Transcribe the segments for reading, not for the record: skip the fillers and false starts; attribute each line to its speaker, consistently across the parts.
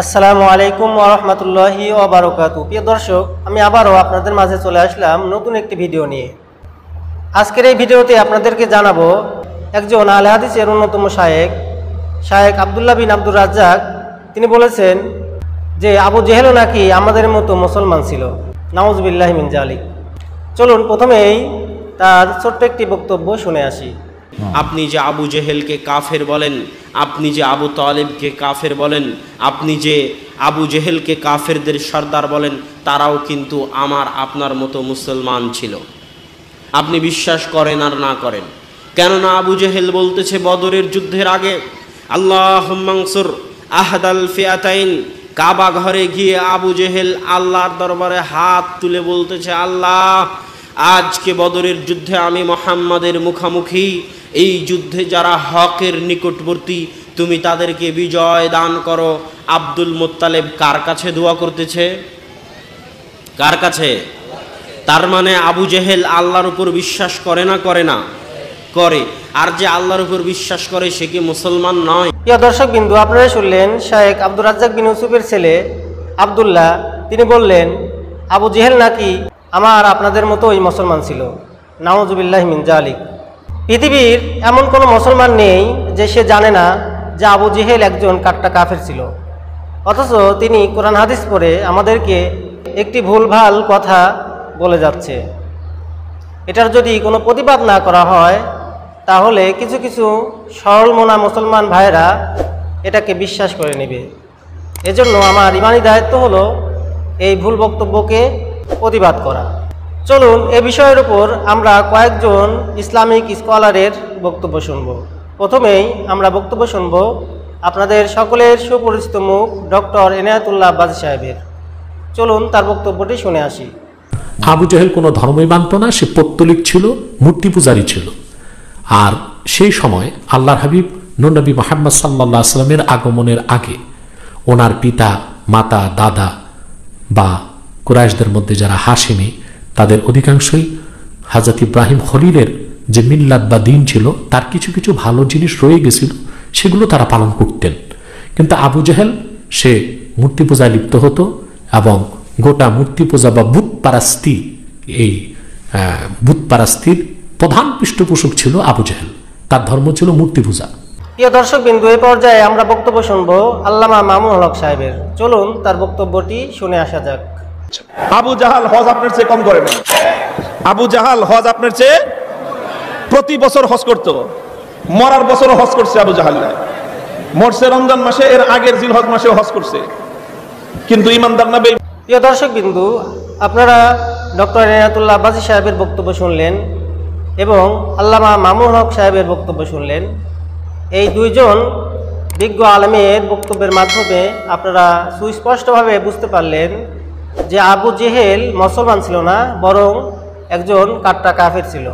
Speaker 1: আসসালামু আলাইকুম ওয়া রাহমাতুল্লাহি ওয়া বারাকাতুহু। প্রিয় দর্শক, আমি আবারও আপনাদের মাঝে চলে আসলাম নতুন একটি ভিডিও নিয়ে। আজকের এই ভিডিওতে আপনাদেরকে জানাবো একজন আহলে হাদিসের অন্যতম শায়েখ আব্দুল্লাহ বিন আব্দুর রাজ্জাক তিনি বলেছেন যে আবু জেহেলও নাকি আমাদের মতো মুসলমান ছিল। নাউজুবিল্লাহি মিন যালিক। চলুন প্রথমেই তার ছোট্ট একটি বক্তব্য শুনে আসি।
Speaker 2: আপনি যে আবু জেহেলকে কাফের বলেন, আপনি যে আবু তালেবকে কাফের বলেন, আপনি যে আবু জেহেলকে কাফেরদের সর্দার বলেন, তারাও কিন্তু আমার আপনার মতো মুসলমান ছিল। আপনি বিশ্বাস করেন আর না করেন, কেননা আবু জেহেল বলতেছে বদরের যুদ্ধের আগে, আল্লাহুম্মা আনসুর আহদাল ফিয়াতাইন। কাবা ঘরে গিয়ে আবু জেহেল আল্লাহর দরবারে হাত তুলে বলতেছে, আল্লাহ, আজকে বদরের যুদ্ধে আমি মুহাম্মাদের মুখামুখি, এই যুদ্ধে যারা হকের নিকটবর্তী তুমি তাদেরকে বিজয় দান করো। আব্দুল মুত্তালিব কার কাছে দোয়া করতেছে? কার কাছে? তার মানে আবু জেহেল আল্লাহর উপর বিশ্বাস করে না করে না? করে। আর যে আল্লাহর উপর বিশ্বাস করে সে কি মুসলমান নয়?
Speaker 1: প্রিয় দর্শক বিন্দু, আপনারা শুনলেন শায়েখ আব্দুর রাজ্জাক বিন ইউসুফের ছেলে আব্দুল্লাহ তিনি বললেন আবু জেহেল নাকি আমার আপনাদের মতোই মুসলমান ছিল। নাউজুবিল্লাহি মিন যালিক। পৃথিবীর এমন কোনো মুসলমান নেই যে সে জানে না যে আবু জেহেল একজন কাট্টা কাফের ছিল, অথচ তিনি কোরআন হাদিস পড়ে আমাদেরকে একটি ভুলভাল কথা বলে যাচ্ছে। এটার যদি কোনো প্রতিবাদ না করা হয় তাহলে কিছু কিছু সরল মনা মুসলমান ভাইরা এটাকে বিশ্বাস করে নেবে। এজন্য আমার ইমানি দায়িত্ব হলো এই ভুল বক্তব্যকে প্রতিবাদ করা। চলুন এ বিষয়ের উপর আমরা কয়েকজন ইসলামিক স্কলারের বক্তব্য শুনব। প্রথমেই আমরা বক্তব্য শুনব আপনাদের সকলের সুপরিচিত মুখ ডক্টর এনায়েতুল্লাহ আব্বাসী সাহেবের। চলুন তার বক্তব্যটি শুনে আসি।
Speaker 3: আবু জেহেল কোনো ধর্মই মানত না, সে পৌত্তলিক ছিল, মূর্তি পূজারী ছিল। আর সেই সময় আল্লাহর হাবিব নূর নবী মুহাম্মদ সাল্লাল্লাহু আলাইহি ওয়াসাল্লামের আগমনের আগে ওনার পিতা, মাতা, দাদা বা কুরাইশদের মধ্যে যারা হাশিমি তাদের অধিকাংশই হযরত ইব্রাহিম খলিলের যে মিল্লাত বা দিন ছিল তার কিছু কিছু ভালো জিনিস রয়ে গেছিল, সেগুলো তারা পালন করতেন। কিন্তু আবু জেহেল সে মূর্তি পূজায় লিপ্ত হতো এবং গোটা মূর্তি পূজা বা বুত পারাস্তি, এই বুত পারাস্তির প্রধান পৃষ্ঠপোষক ছিল আবু জেহেল। তার ধর্ম ছিল মূর্তি পূজা।
Speaker 1: প্রিয় দর্শক বিন্দু, এই পর্যায়ে আমরা বক্তব্য শুনব আল্লামা মামুনুল হক সাহেবের। চলুন তার বক্তব্যটি শুনে আসা যাক।
Speaker 4: আবু জাহাল হজ আপনার চেয়ে কম করে না। আবু জাহাল হজ আপনার চেয়ে প্রতি বছর হজ করত, মরার বছরও হজ করছে। আবু জাহাল মরছে রমজান মাসে, এর আগের জিলহজ মাসেও হজ করছে, কিন্তু ইমানদার না।
Speaker 1: প্রিয় দর্শক বিন্দু, আপনারা ডক্টর এনায়েতুল্লাহ আব্বাসী সাহেবের বক্তব্য শুনলেন এবং আল্লামা মামুনুল হক সাহেবের বক্তব্য শুনলেন। এই দুইজন বিজ্ঞ আলেমের বক্তব্যের মাধ্যমে আপনারা সুস্পষ্টভাবে বুঝতে পারলেন যে আবু জেহেল মুসলমান ছিল না, বরং একজন কাট্টা কাফের ছিল।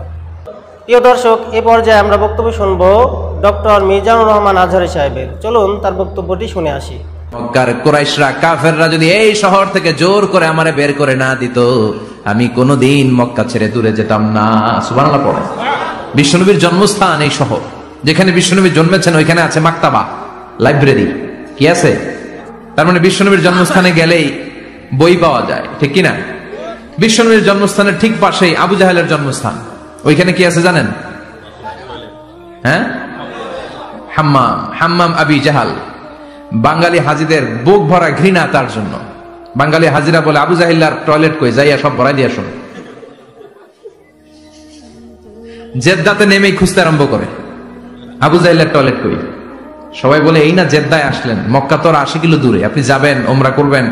Speaker 1: প্রিয় দর্শক, এ পর্যায়ে আমরা বক্তব্য শুনব ডক্টর মিজানুর রহমান আজহারী সাহেবের। চলুন তার বক্তব্যটি শুনে আসি।
Speaker 5: মক্কার কুরাইশরা, কাফেররা যদি এই শহর থেকে জোর করে আমারে বের করে না দিত, আমি কোনোদিন মক্কা ছেড়ে দূরে যেতাম না। সুবহানাল্লাহ পড়ে। বিশ্বনবীর জন্মস্থান এই শহর, যেখানে বিশ্বনবী জন্মেছেন ওইখানে আছে মাকতাবা, লাইব্রেরি। কি আছে? তার মানে বিশ্বনবীর জন্মস্থানে গেলেই বই পাওয়া যায়, ঠিক কিনা? বিশ্বনবীর জন্মস্থানের ঠিক পাশেই আবু জাহেলের জন্মস্থান। ওইখানে কি আছে জানেন? হ্যাঁ, হাম্মাম আবি জাহাল। বাঙালি হাজিদের বুক ভরা ঘৃণা তার জন্য। বাঙালি হাজিরা বলে আবু জাহিল্লার টয়লেট কই, যাইয়া সব ভরাই দিয়ে আসুন। জেদ্দাতে নেমেই খুঁজতে আরম্ভ করে আবু জাহিল্লার টয়লেট কই। সবাই বলে এই না জেদ্দায় আসলেন, মক্কা তো 80 কিলো দূরে, আপনি যাবেন, ওমরা করবেন,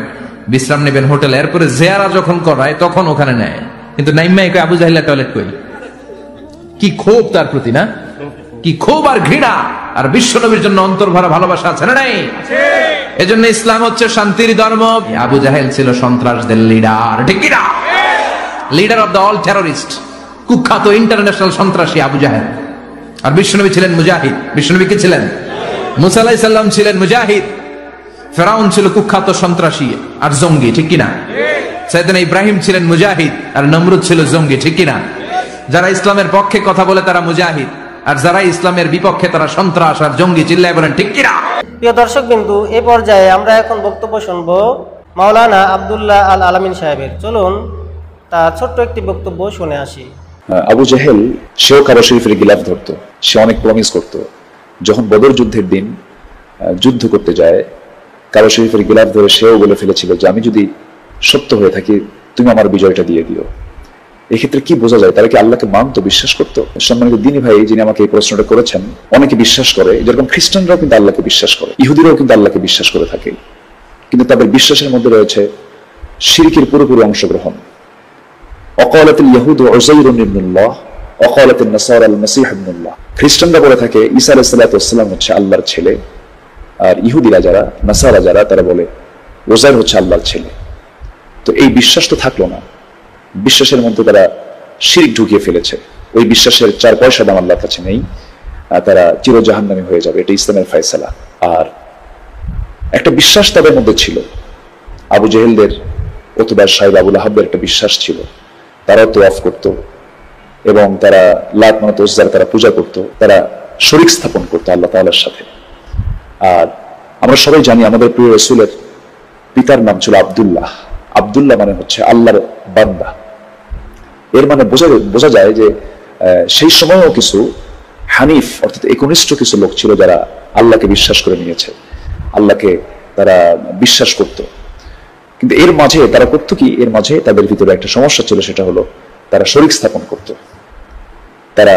Speaker 5: বিশ্রাম নেবেন হোটেলে, এরপরে জিয়ারা যখন করায় তখন ওখানে নেয়। কিন্তু নাইম্মাই কই আবু জাহিল্লার টয়লেট কই। কি ক্ষোভ তার প্রতি, না? কি ক্ষোভ আর ঘৃণা। আর বিশ্বনবীর জন্য অন্তর ভরা ভালোবাসা আছে না নাই? এজন্য ইসলাম হচ্ছে শান্তির ধর্ম। আবু জাহেল ছিল সন্ত্রাসদের লিডার, ঠিক কিনা? Leader of the all terrorist, কুখ্যাত ইন্টারন্যাশনাল সন্ত্রাসী আবু জাহেল। আর বিশ্বনবী ছিলেন মুজাহিদ। বিশ্বনবী কি ছিলেন? মুসা আলাইহিস সালাম ছিলেন মুজাহিদ। ফেরাউন ছিল কুখ্যাত সন্ত্রাসী আর জঙ্গি, ঠিক কিনা? সাইয়েদনা ইব্রাহিম ছিলেন মুজাহিদ আর নমরুদ ছিল জঙ্গি, ঠিক কিনা? যারা ইসলামের পক্ষে কথা বলে তারা মুজাহিদ, আর যারা ইসলামের বিপক্ষে তারা সন্ত্রাস আর জঙ্গি। চিল্লায় বলেন ঠিক কিনা?
Speaker 1: প্রিয় দর্শক বিন্দু, এই পর্যায়ে আমরা এখন বক্তব্য শুনব মাওলানা আব্দুল্লাহ আল আলামিন সাহেবের। চলুন তার ছোট্ট একটি বক্তব্য শুনে আসি।
Speaker 6: আবু জেহেল সেও কাবা শরীফের গিলাফ ধরতো, সে অনেক প্রমিস করত। যখন বদর যুদ্ধের দিন যুদ্ধ করতে যায়, কাবা শরীফের গিলাফ ধরে সেও বলে ফেলেছিল যে আমি যদি সত্য হয়ে থাকি তুমি আমার বিজয়টা দিয়ে দিও। এক্ষেত্রে কি বোঝা যায়, তারা কি আল্লাহকে মানতো, বিশ্বাস করতো? সম্মানিত দিনী ভাই যিনি আমাকে এই প্রশ্নটা করেছেন, অনেকে বিশ্বাস করে, যেরকম খ্রিস্টানরাও কিন্তু আল্লাহকে বিশ্বাস করে, ইহুদিরাও কিন্তু আল্লাহকে বিশ্বাস করে থাকে, কিন্তু তাদের বিশ্বাসের মধ্যে রয়েছে শিরকের পুরোপুরি অংশগ্রহণ। অকালাতুল ইয়াহুদ উযাইরুন ইবনুল্লাহ, অকালাতুন নাসারা আল মাসীহ ইবনুল্লাহ। খ্রিস্টানরা বলে থাকে ঈসা আলাইহিস সালাতু ওয়াস সালাম হচ্ছে আল্লাহর ছেলে, আর ইহুদিরা যারা, নাসারা যারা, তারা বলে উযাইর হচ্ছে আল্লাহর ছেলে। তো এই বিশ্বাস তো থাকলো না, বিশ্বাসের মধ্যে তারা শিরক ঢুকিয়ে ফেলেছে। ওই বিশ্বাসের 4 পয়সা দাম আল্লাহর কাছে নেই, তারা চির জাহান্নামী হয়ে যাবে, এটা ইসলামের ফয়সালা। আর একটা বিশ্বাস তাদের মধ্যে ছিল, আবু জেহেলদের, উতবা সাহেব আবু লাহাবের একটা বিশ্বাস ছিল, তারাও তোয়াফ করত এবং তারা লাত মানাত উজ্জার তারা পূজা করত, তারা শরীক স্থাপন করতো আল্লাহ তাআলার সাথে। আর আমরা সবাই জানি আমাদের প্রিয় রাসূলের পিতার নাম ছিল আব্দুল্লাহ। আব্দুল্লাহ মানে হচ্ছে আল্লাহর বান্দা। এর মানে বোঝা যায় যে সেই সময়ও কিছু হানিফ অর্থাৎ একনিষ্ঠ কিছু লোক ছিল যারা আল্লাহকে বিশ্বাস করে নিয়েছে, আল্লাহকে তারা বিশ্বাস করত। কিন্তু এর মাঝে তারা করতো কি, এর মাঝে তাদের ভিতরে একটা সমস্যা ছিল, সেটা হলো তারা শরীক স্থাপন করত। তারা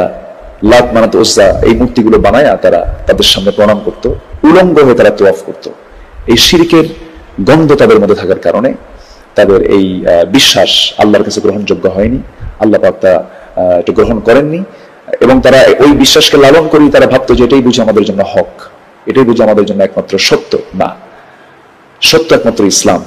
Speaker 6: লাত মানাত উজ্জা এই মূর্তিগুলো বানায়া তারা তাদের সামনে প্রণাম করত, উলঙ্গ হয়ে তারা তোয়াফ করত। এই শিরকের গন্ধ তাদের মধ্যে থাকার কারণে তাদের এই বিশ্বাস আল্লাহর কাছে গ্রহণযোগ্য হয়নি, আল্লাহ পাক তা এটা গ্রহণ করেননি। এবং তারা ওই বিশ্বাসকে লালন করি, তারা ভাবতো যে এটাই বুঝে আমাদের জন্য হক, এটাই বুঝে আমাদের জন্য একমাত্র সত্য। না, সত্য একমাত্র ইসলাম।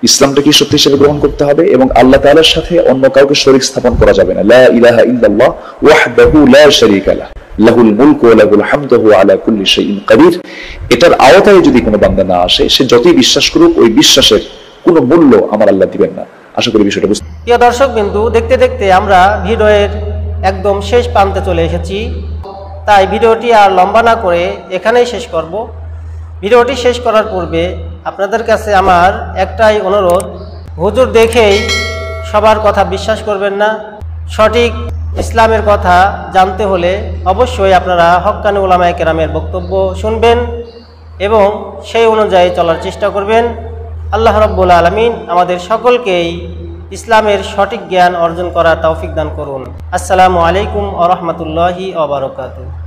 Speaker 6: ইসলামটাকে সত্য হিসেবে গ্রহণ করতে হবে এবং আল্লাহ তাআলার সাথে অন্য কাউকে শরীক স্থাপন করা যাবে না। লা ইলাহা ইল্লাল্লাহ ওয়াহদাহু লা শারীকা লাহ, লাহুল মুলকু ওয়া লাহুল হামদু ওয়া আলা কুল্লি শাইইন কাদির। এটার আওতায় যদি কোনো বান্দা না আসে, সে যতই বিশ্বাস করুক, ওই বিশ্বাসের কোনো মূল্য আমার আল্লাহ দিবেন না। আশা করি বিষয়টা বুঝতে।
Speaker 1: প্রিয় দর্শক বিন্দু, দেখতে দেখতে আমরা ভিডিওর একদম শেষ প্রান্তে চলে এসেছি, তাই ভিডিওটি আর লম্বা না করে এখানেই শেষ করব। ভিডিওটি শেষ করার পূর্বে আপনাদের কাছে আমার একটাই অনুরোধ, হুজুর দেখেই সবার কথা বিশ্বাস করবেন না। সঠিক ইসলামের কথা জানতে হলে অবশ্যই আপনারা হক্কানি উলামায়ে কেরামের বক্তব্য শুনবেন এবং সেই অনুযায়ী চলার চেষ্টা করবেন। আল্লাহ রাব্বুল আলামিন আমাদের সকলকেই ইসলামের সঠিক জ্ঞান অর্জন করার তৌফিক দান করুন। আসসালামু আলাইকুম ওয়া রাহমাতুল্লাহি ওয়া বারাকাতুহু।